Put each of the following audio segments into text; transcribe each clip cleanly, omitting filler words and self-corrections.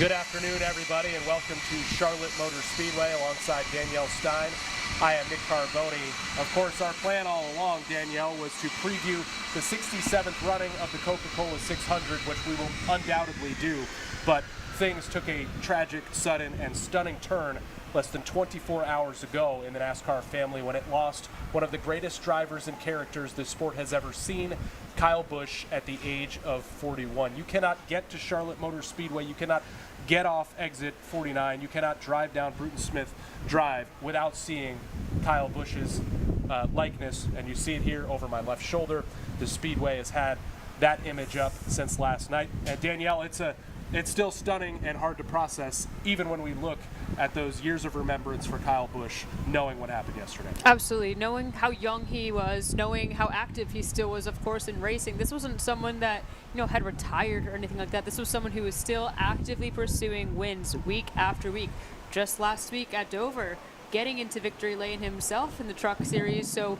Good afternoon, everybody, and welcome to Charlotte Motor Speedway alongside Danielle Stein. I am Nick Carboni. Of course, our plan all along, Danielle, was to preview the 67th running of the Coca-Cola 600, which we will undoubtedly do, but things took a tragic, sudden, and stunning turn less than 24 hours ago in the NASCAR family when it lost one of the greatest drivers and characters this sport has ever seen, Kyle Busch, at the age of 41. You cannot get to Charlotte Motor Speedway, you cannot get off exit 49, you cannot drive down Bruton Smith Drive without seeing Kyle Busch's likeness, and you see it here over my left shoulder. The Speedway has had that image up since last night. And Danielle, it's still stunning and hard to process, even when we look at those years of remembrance for Kyle Busch, knowing what happened yesterday. Absolutely. Knowing how young he was, knowing how active he still was, of course, in racing. This wasn't someone that, had retired or anything like that. This was someone who was still actively pursuing wins week after week. Just last week at Dover, getting into victory lane himself in the Truck Series. So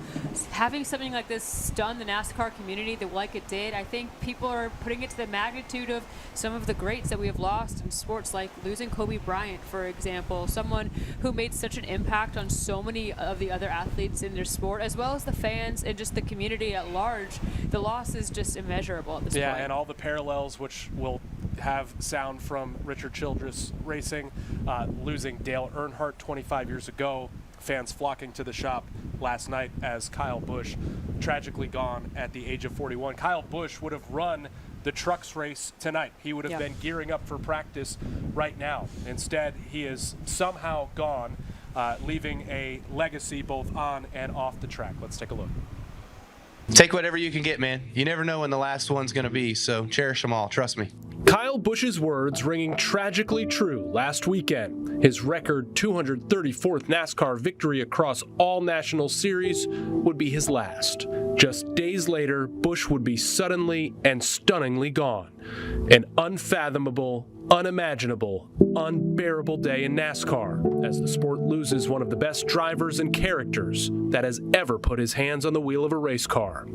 having something like this stun the NASCAR community like it did, I think people are putting it to the magnitude of some of the greats that we have lost in sports, like losing Kobe Bryant, for example, someone who made such an impact on so many of the other athletes in their sport, as well as the fans and just the community at large. The loss is just immeasurable at this point. Yeah, and all the parallels, which will have sound from Richard Childress Racing, losing Dale Earnhardt 25 years ago, fans flocking to the shop last night as Kyle Busch tragically gone at the age of 41. Kyle Busch would have run the trucks race tonight. He would have been gearing up for practice right now. Instead, he is somehow gone, leaving a legacy both on and off the track. Let's take a look. Take whatever you can get, man. You never know when the last one's going to be, so cherish them all. Trust me. Kyle Busch's words ringing tragically true last weekend. His record 234th NASCAR victory across all national series would be his last. Just days later, Busch would be suddenly and stunningly gone. An unfathomable, unimaginable, unbearable day in NASCAR as the sport loses one of the best drivers and characters that has ever put his hands on the wheel of a race car.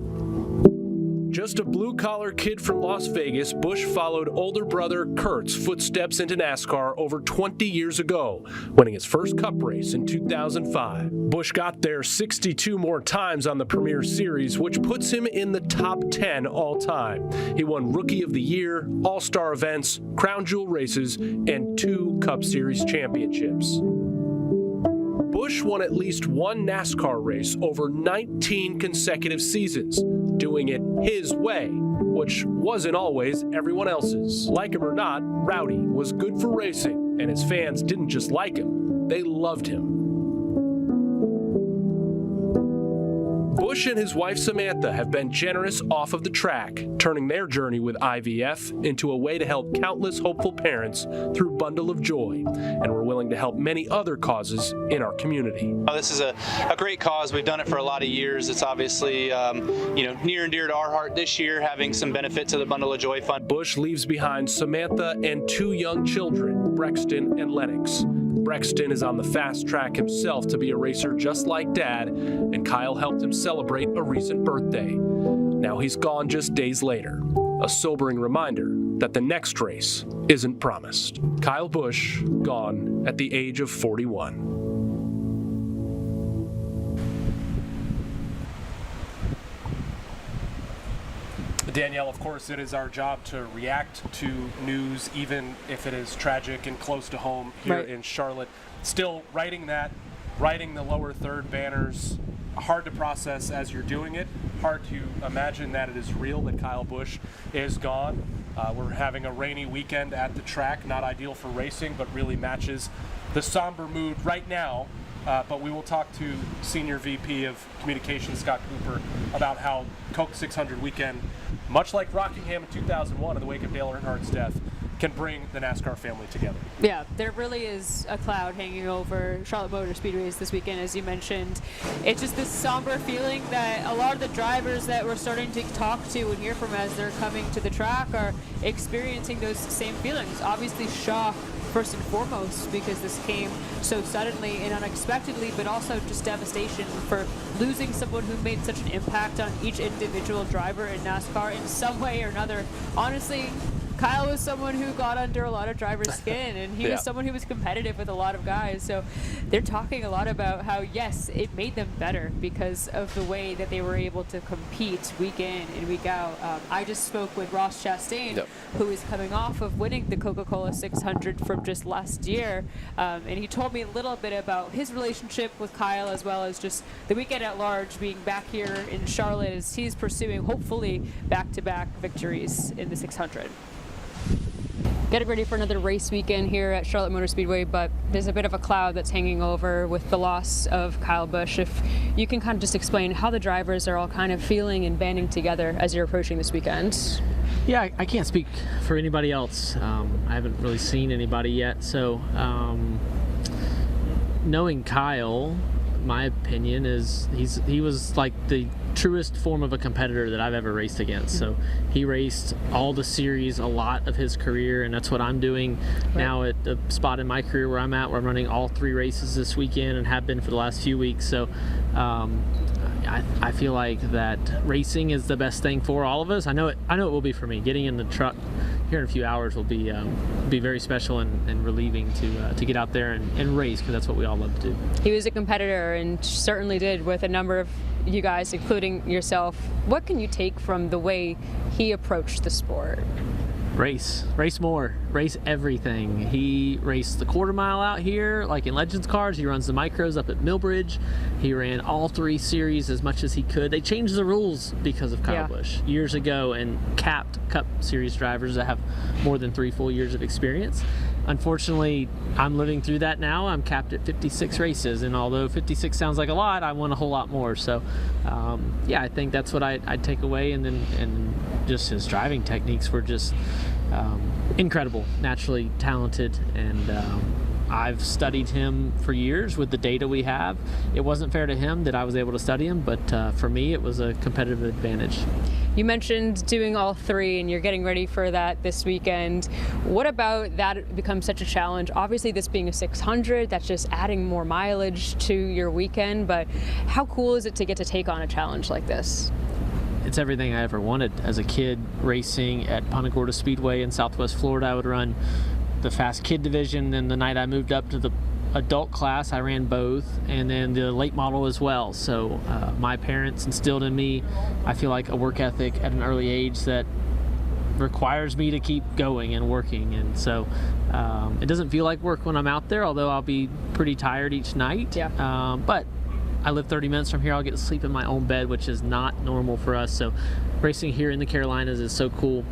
Just a blue-collar kid from Las Vegas, Busch followed older brother Kurt's footsteps into NASCAR over 20 years ago, winning his first Cup race in 2005. Busch got there 62 more times on the Premier Series, which puts him in the top 10 all-time. He won Rookie of the Year, All-Star events, Crown Jewel races, and 2 Cup Series championships. Busch won at least one NASCAR race over 19 consecutive seasons, doing it his way, which wasn't always everyone else's. Like him or not, Rowdy was good for racing, and his fans didn't just like him, they loved him. Busch and his wife Samantha have been generous off of the track, turning their journey with IVF into a way to help countless hopeful parents through Bundle of Joy, and we're willing to help many other causes in our community. This is a great cause. We've done it for a lot of years. It's obviously near and dear to our heart this year, having some benefit to the Bundle of Joy Fund. Busch leaves behind Samantha and 2 young children, Brexton and Lennox. Brexton is on the fast track himself to be a racer just like Dad, and Kyle helped him celebrate a recent birthday. Now he's gone just days later. A sobering reminder that the next race isn't promised. Kyle Busch gone at the age of 41. Danielle, of course, it is our job to react to news, even if it is tragic and close to home here in Charlotte. Still writing the lower third banners, hard to process as you're doing it. Hard to imagine that it is real, that Kyle Busch is gone. We're having a rainy weekend at the track, not ideal for racing, but really matches the somber mood right now. But we will talk to Senior VP of Communications, Scott Cooper, about how Coke 600 weekend, much like Rockingham in 2001 in the wake of Dale Earnhardt's death, can bring the NASCAR family together. Yeah, there really is a cloud hanging over Charlotte Motor Speedways this weekend, as you mentioned. It's just this somber feeling that a lot of the drivers that we're starting to talk to and hear from as they're coming to the track are experiencing those same feelings. Obviously shock, first and foremost, because this came so suddenly and unexpectedly, but also just devastation for losing someone who made such an impact on each individual driver in NASCAR in some way or another. Honestly, Kyle was someone who got under a lot of drivers' skin, and he was someone who was competitive with a lot of guys. So they're talking a lot about how, yes, it made them better because of the way that they were able to compete week in and week out. I just spoke with Ross Chastain, who is coming off of winning the Coca-Cola 600 from just last year, and he told me a little bit about his relationship with Kyle, as well as just the weekend at large, being back here in Charlotte as he's pursuing hopefully back-to-back victories in the 600. Getting ready for another race weekend here at Charlotte Motor Speedway, but there's a bit of a cloud that's hanging over with the loss of Kyle Busch. If you can kind of just explain how the drivers are all kind of feeling and banding together as you're approaching this weekend. Yeah, I can't speak for anybody else. I haven't really seen anybody yet, so knowing Kyle, my opinion is he was like the truest form of a competitor that I've ever raced against. So he raced all the series a lot of his career, and that's what I'm doing now at the spot in my career where I'm at, where I'm running all 3 races this weekend and have been for the last few weeks. So I feel like that racing is the best thing for all of us. I know it will be for me. Getting in the truck here in a few hours will be very special and relieving to get out there and race, because that's what we all love to do. He was a competitor and certainly did with a number of you guys, including yourself. What can you take from the way he approached the sport? Race more, race everything. He raced the quarter mile out here, like in Legends cars. He runs the micros up at Millbridge. He ran all 3 series as much as he could. They changed the rules because of Kyle Busch years ago and capped Cup Series drivers that have more than 3 full years of experience. Unfortunately, I'm living through that now. I'm capped at 56 races, and although 56 sounds like a lot, I want a whole lot more. So, I think that's what I'd take away, and just his driving techniques were just incredible, naturally talented, and I've studied him for years with the data we have. It wasn't fair to him that I was able to study him, but for me, it was a competitive advantage. You mentioned doing all 3, and you're getting ready for that this weekend. What about that becomes such a challenge? Obviously, this being a 600, that's just adding more mileage to your weekend, but how cool is it to get to take on a challenge like this? It's everything I ever wanted. As a kid, racing at Punta Gorda Speedway in Southwest Florida, I would run the fast kid division. Then the night I moved up to the adult class, I ran both, and then the late model as well. So my parents instilled in me, I feel like, a work ethic at an early age that requires me to keep going and working. And so it doesn't feel like work when I'm out there, although I'll be pretty tired each night. But I live 30 minutes from here. I'll get to sleep in my own bed, which is not normal for us. So racing here in the Carolinas is so cool.